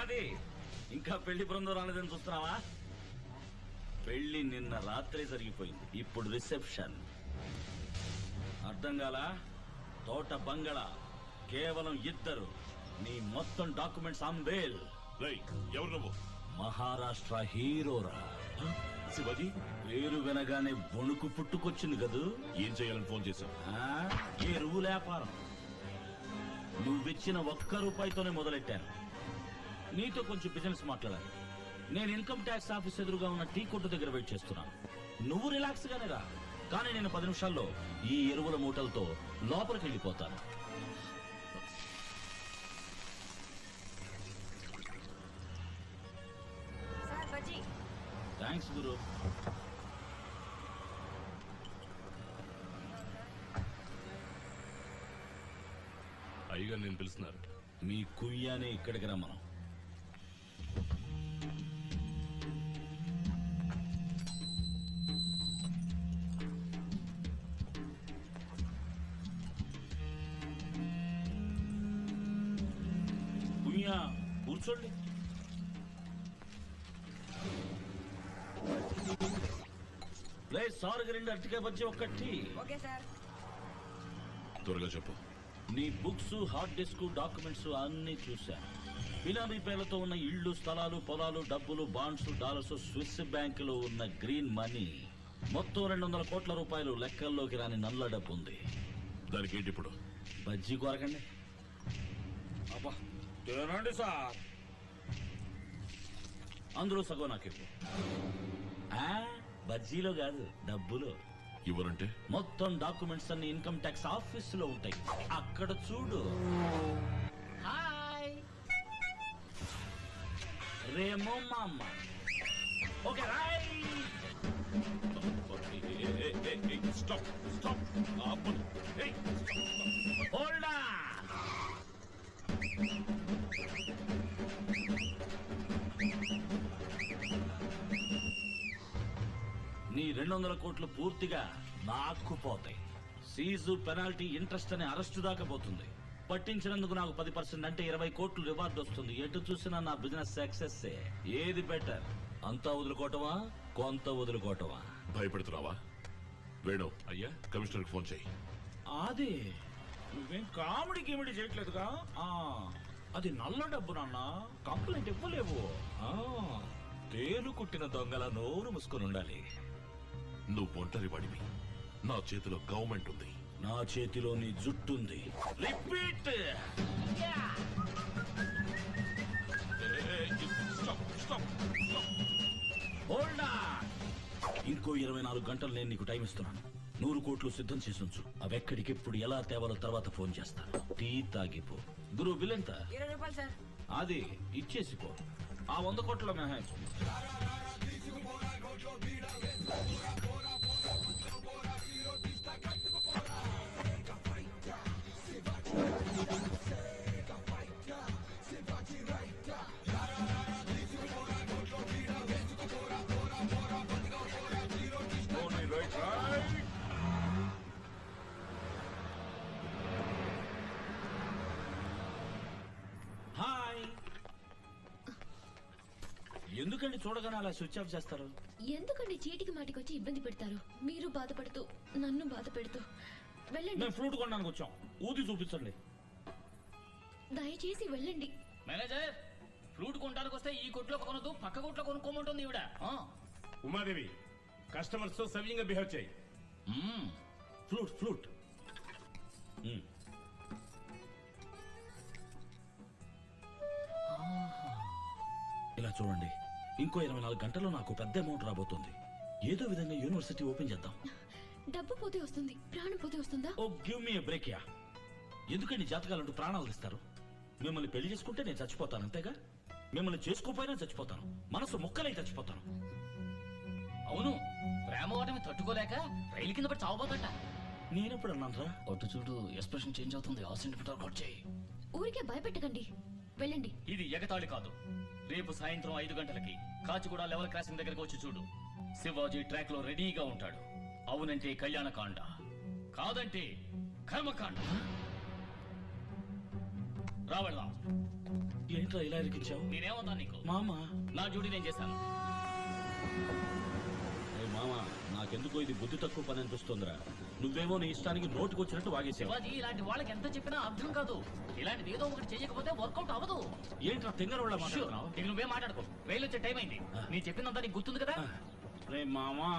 ఏమది ఇంకా పెళ్లి బృందం రాలేదని చూస్తున్నావా? పెళ్లి నిన్న రాత్రి జరిగిపోయింది, ఇప్పుడు రిసెప్షన్. అర్థం కాలా? తోట బంగళా, కేవలం ఇద్దరు. నీ మొత్తం డాక్యుమెంట్స్ ఆన్వేల్. ఎవరు నువ్వు? మహారాష్ట్ర హీరోరా. శివాజీ పేరు వినగానే వణుకు పుట్టుకొచ్చింది కదూ. ఏం చేయాలని ఫోన్ చేశావు? ఎరువు వ్యాపారం. నువ్విచ్చిన ₹1 మొదలెట్టాను. నీతో కొంచెం బిజినెస్ మాట్లాడాలి. నేను ఇన్కమ్ ట్యాక్స్ ఆఫీస్ ఎదురుగా ఉన్న టీ కొట్టు దగ్గర వెయిట్ చేస్తున్నాను. నువ్వు రిలాక్స్ గానే రా, కానీ నేను 10 నిమిషాల్లో ఈ ఎరువుల మూటలతో లోపలికి వెళ్ళిపోతాను. థ్యాంక్స్ గురు. అయ్యగారు నేను పిలుస్తున్నారు. మీ కుయ్యానే ఇక్కడికి రమ్మను. కుయ్యా కూర్చోండి. సార్ 2 అరటికాయ బజ్జీ, 1 టీ. త్వరగా చెప్పు. నీ బుక్స్, హార్డ్ డిస్క్, డాక్యుమెంట్స్ అన్ని చూశాను. బినామీ పేర్లతో ఉన్న ఇళ్లు, స్థలాలు, పొలాలు, డబ్బులు, బాండ్స్, డాలర్స్, స్విస్ బ్యాంకులో ఉన్న గ్రీన్ మనీ మొత్తం 200 కోట్ల రూపాయలు లెక్కల్లోకి రాని నల్ల డబ్బు ఉంది. దానికి ఏంటి ఇప్పుడు? బజ్జీ కొరకండి. అబ్బా తినండి సార్. అందులో సగం నాకు ఇవ్వు. బజ్జీలో కాదు, డబ్బులో. ఇవ్వరంటే? మొత్తం డాక్యుమెంట్స్ అన్ని ఇన్కమ్ ట్యాక్స్ ఆఫీస్ లో ఉంటాయి, అక్కడ చూడు. హాయ్ రేమో మామ. Okay stop stop. Hold on. నీ 200 కోట్లు పూర్తిగా నాక్కుపోతాయి. సీజు, పెనాల్టీ, ఇంట్రెస్ట్ అనే అరెస్టు దాకా పోతుంది. పట్టించినందుకు నాకు 10% అంటే 20 కోట్లు రివార్డ్ వస్తుంది. ఎటు చూసినా నా బిజినెస్ సక్సెస్. ఏది బెటర్? అంతా వదులుకోవటమా, కొంత వదులుకోవటమా? భయపెడుతున్నావా? వేణు అయ్యా, కమిషనర్ ఫోన్ చేయి. అది నువ్వేం కామెడీ గిమిడీ చేయట్లేదుగా? అది నల్ల డబ్బు నాన్న, కంప్లైంట్ ఇవ్వలేవు. తేలు కుట్టిన దొంగల నోరు మూసుకొని ఉండాలి. నువ్వు ఒంటరి వాడివి. నా చేతిలో గవర్నమెంట్ ఉంది. నా చేతిలో నీ జుట్టుంది. రిపీట్. Hold on. ఇంకో 24 గంటలు నేను నీకు టైం ఇస్తున్నాను. 100 కోట్లు సిద్ధం చేసి ఉంచు. అవెక్కడికెప్పుడు ఎలా తేవాలో తర్వాత ఫోన్ చేస్తాను. టీ తాగిపో. గురు బిల్ ఎంత? 20 రూపాయలు సార్. అది ఇచ్చేసిపో. ఆ 100 కోట్ల మెహాజ్. హాయ్. ఎందుకండి చూడగానే అలా స్విచ్ ఆఫ్ చేస్తారు? ఎందుకండి చీటికి మాటికి వచ్చి ఇబ్బంది పెడతారు? మీరు బాధపడుతూ నన్ను బాధ పెడుతూ. వెళ్ళండి. మేము ఫ్రూట్ కొనడానికి వచ్చాం, ఊది చూపించండి. దయచేసి వెళ్ళండి. మేనేజర్, ఫ్రూట్ కొనడానికి వస్తే ఈ కొట్లో కొనదు, పక్క కొట్లో కొనుక్కోమంటుంది ఈవిడ. ఉమాదేవి, కస్టమర్స్ తో సవ్యంగా బిహేవ్ చేయి. Flute flute. ఇలా చూడండి, ఇంకో 24 గంటల్లో నాకు పెద్ద అమౌంట్ రాబోతుంది. ఏదో విధంగా యూనివర్సిటీ ఓపెన్ చేద్దాం. డబ్బు పోతే వస్తుంది, ప్రాణం పోతే వస్తుందా? ఓ గివ్ మీ బ్రేక్ యా. ఎందుకండి జాతకాలంటూ ప్రాణాలు ఇస్తారు? మిమ్మల్ని పెళ్లి చేసుకుంటే నేను చచ్చిపోతాను, అంతేగా? మిమ్మల్ని చేసుకోపోయినా చచ్చిపోతాను, మనసు ముక్కలై చచ్చిపోతాను. అవును, ప్రేమ ఓటమి తట్టుకోలేక రైలు కింద పడి చావబోతుంట. నేనెప్పుడు అన్నానరా? ఒట్టు చూడు, ఎక్స్ప్రెషన్ చేంజ్ అవుతుంది. ఆ సెంటిమీటర్ కట్ చేయి. ఊరికే భయపెట్టకండి, వెళ్ళండి. ఇది ఎగతాళి కాదు. రేపు సాయంత్రం 5 గంటలకి కాచిగూడ లెవెల్ క్రాసింగ్ దగ్గరకు వచ్చి చూడు. శివాజీ ట్రాక్ లో రెడీగా ఉంటాడు. అవునంటే కళ్యాణకాండ, కాదంటే కర్మకాండ. రా వెళ్దాం. ఏంట్రా ఇలా ఇరికించావు? నేనేమన్నా నీకు? మామా నా డ్యూటీ నేను చేశాను. మామా నాకెందుకో ఇది బుద్ధి తక్కువ పని అనిపిస్తుందిరా. నువ్వేమో నీ ఇష్టానికి నోటుకొచ్చినట్టు వాగేసావు. శివాజీ, ఇలాంటి వాళ్ళకి ఎంత చెప్పినా అర్థం కాదు. ఇలాంటిది ఏదో ఒకటి చేయకపోతే వర్కౌట్ అవ్వదు. ఏంట్రా తింగరవాళ్ళ మాట్లాడుతున్నావు? ఇక నువ్వే మాట్లాడుకో. రైలు వచ్చే టైం అయింది. నీ చెప్పిందంతా నీకు గుర్తుంది కదా? రే మామా,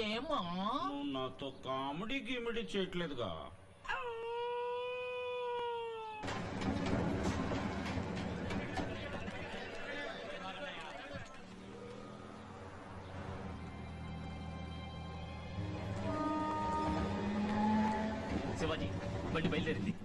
ఏమా నువ్వు నాతో కామెడీ గిమిడీ చేయట్లేదుగా. శివాజీ, బండి బయలుదేరింది.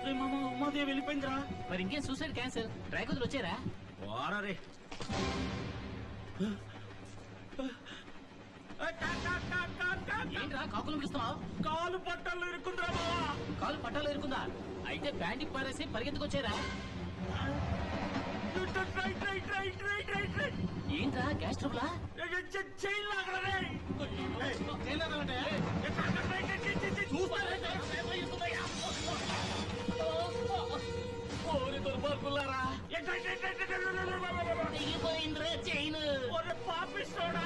రే మామా, ఉమాదేవి వెళ్ళిపోయిందిరా. మరి ఇంకేం సూసైడ్ క్యాన్సిల్. ట్రాక్ వదిలి వచ్చారా? వారా రే. ఏంట్రా కాకులు పిలుస్తున్నావు? కాలు పట్టాలు ఇరుక్కుందిరా మావా. కాలు పట్టాలు ఇరుకుందా? అయితే ప్యాంటికి పారేసి పరిగెత్తుకొచ్చారా? ఏంట్రా గ్యాస్ ట్రబులా? దుర్మార్గులారా, తెగిపోయిందిరా చైన్. పాపిస్తోడా.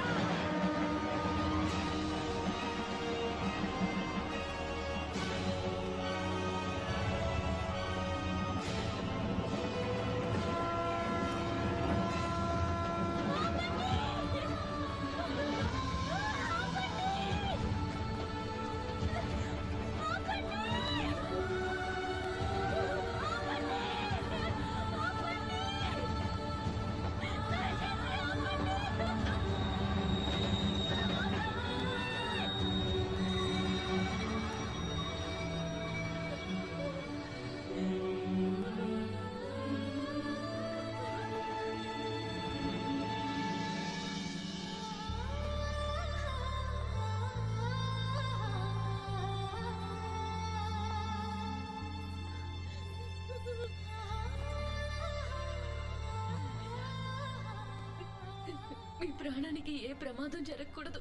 మీ ప్రాణానికి ఏ ప్రమాదం జరగకూడదు.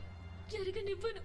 జరగనివ్వను.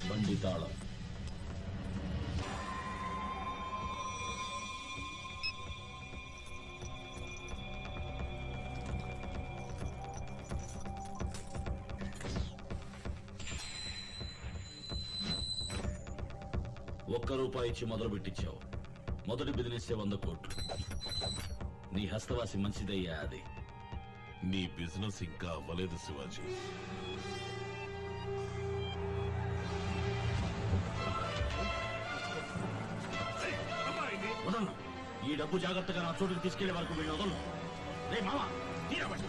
బండి తాళం. ₹1 ఇచ్చి మొదలు పెట్టించావు. మొదటి బిజినెస్ 100 కోట్లు. నీ హస్తవాసి మంచిదయ్యా. అది నీ బిజినెస్ ఇంకా అవ్వలేదు శివాజీ. వదలను. ఈ డబ్బు జాగ్రత్తగా నా చోటుకి తీసుకెళ్లే వరకు వీళ్ళు వదలను. రే మామా, తీరబడి